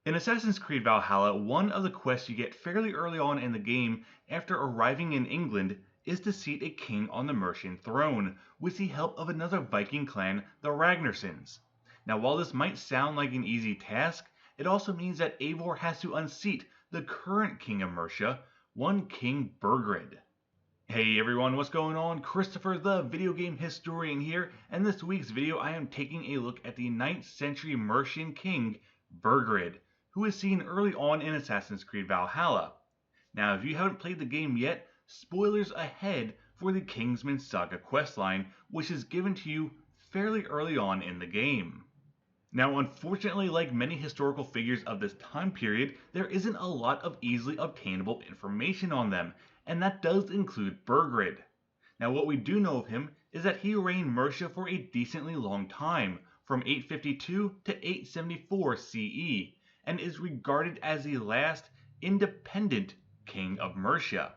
In Assassin's Creed Valhalla, one of the quests you get fairly early on in the game after arriving in England is to seat a king on the Mercian throne, with the help of another Viking clan, the Ragnarssons. Now while this might sound like an easy task, it also means that Eivor has to unseat the current king of Mercia, one King Burgred. Hey everyone, what's going on? Christopher the video game historian here, and this week's video I am taking a look at the 9th century Mercian king, Burgred, who is seen early on in Assassin's Creed Valhalla. Now if you haven't played the game yet, spoilers ahead for the Kingsman Saga questline, which is given to you fairly early on in the game. Now unfortunately, like many historical figures of this time period, there isn't a lot of easily obtainable information on them, and that does include Burgred. Now what we do know of him is that he reigned Mercia for a decently long time, from 852 to 874 CE, and is regarded as the last independent king of Mercia.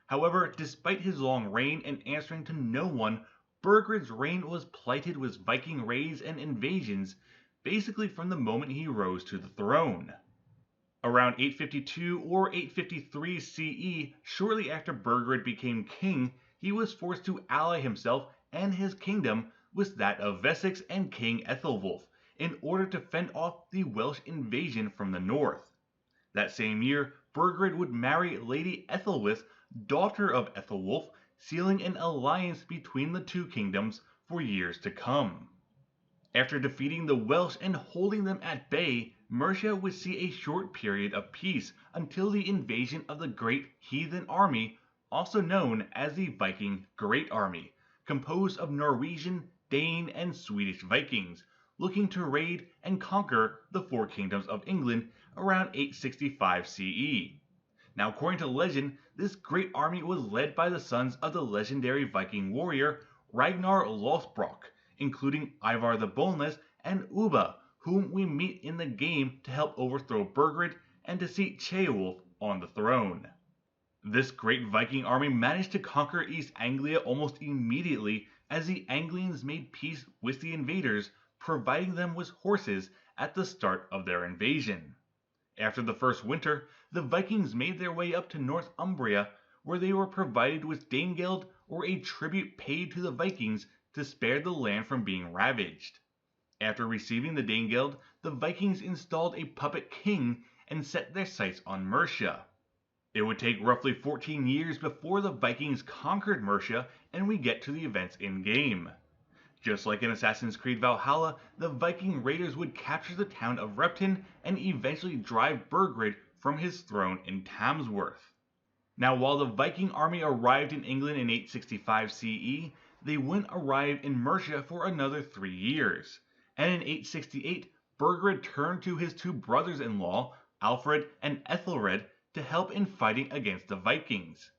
However, despite his long reign and answering to no one, Burgred's reign was plagued with Viking raids and invasions, basically from the moment he rose to the throne. Around 852 or 853 CE, shortly after Burgred became king, he was forced to ally himself and his kingdom with that of Wessex and King Ceolwulf in order to fend off the Welsh invasion from the north. That same year, Burgred would marry Lady Ethelwith, daughter of Ceolwulf, sealing an alliance between the two kingdoms for years to come. After defeating the Welsh and holding them at bay, Mercia would see a short period of peace until the invasion of the Great Heathen Army, also known as the Viking Great Army, composed of Norwegian, Dane, and Swedish Vikings, looking to raid and conquer the four kingdoms of England around 865 CE. Now according to legend, this great army was led by the sons of the legendary Viking warrior Ragnar Lothbrok, including Eivor the Boneless and Ubba, whom we meet in the game to help overthrow Burgred and to seat Ceolwulf on the throne. This great Viking army managed to conquer East Anglia almost immediately as the Anglians made peace with the invaders, providing them with horses at the start of their invasion. After the first winter, the Vikings made their way up to Northumbria, where they were provided with Danegeld, or a tribute paid to the Vikings to spare the land from being ravaged. After receiving the Danegeld, the Vikings installed a puppet king and set their sights on Mercia. It would take roughly 14 years before the Vikings conquered Mercia and we get to the events in-game. Just like in Assassin's Creed Valhalla, the Viking raiders would capture the town of Repton and eventually drive Burgred from his throne in Tamsworth. Now while the Viking army arrived in England in 865 CE, they wouldn't arrive in Mercia for another 3 years, and in 868 Burgred turned to his two brothers-in-law, Alfred and Ethelred, to help in fighting against the Vikings.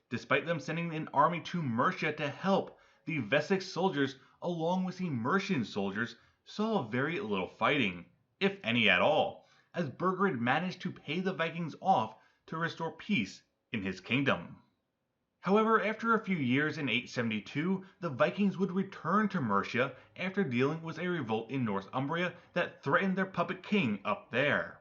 Despite them sending an army to Mercia to help, the Wessex soldiers along with the Mercian soldiers saw very little fighting, if any at all, as Burgred managed to pay the Vikings off to restore peace in his kingdom. However, after a few years in 872, the Vikings would return to Mercia after dealing with a revolt in Northumbria that threatened their puppet king up there.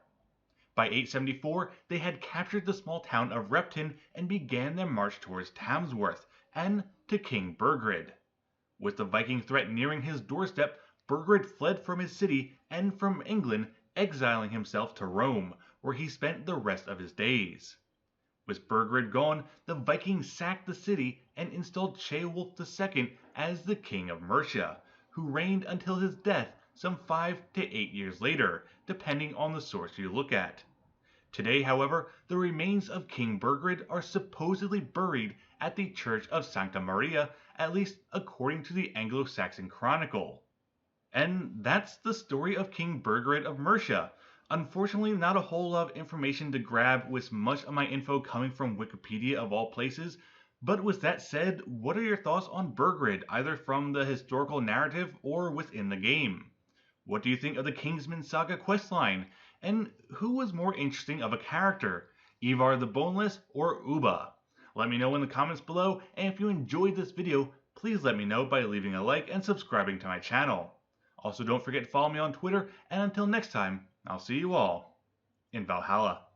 By 874, they had captured the small town of Repton and began their march towards Tamsworth and to King Burgred. With the Viking threat nearing his doorstep, Burgred fled from his city and from England, exiling himself to Rome, where he spent the rest of his days. With Burgred gone, the Vikings sacked the city and installed Ceolwulf II as the king of Mercia, who reigned until his death some 5 to 8 years later, depending on the source you look at. Today, however, the remains of King Burgred are supposedly buried at the Church of Sancta Maria, at least according to the Anglo-Saxon Chronicle. And that's the story of King Burgred of Mercia. Unfortunately, not a whole lot of information to grab, with much of my info coming from Wikipedia of all places. But with that said, what are your thoughts on Burgred, either from the historical narrative or within the game? What do you think of the Kingsman Saga questline? And who was more interesting of a character, Eivor the Boneless or Ubba? Let me know in the comments below, and if you enjoyed this video, please let me know by leaving a like and subscribing to my channel. Also, don't forget to follow me on Twitter, and until next time, I'll see you all in Valhalla.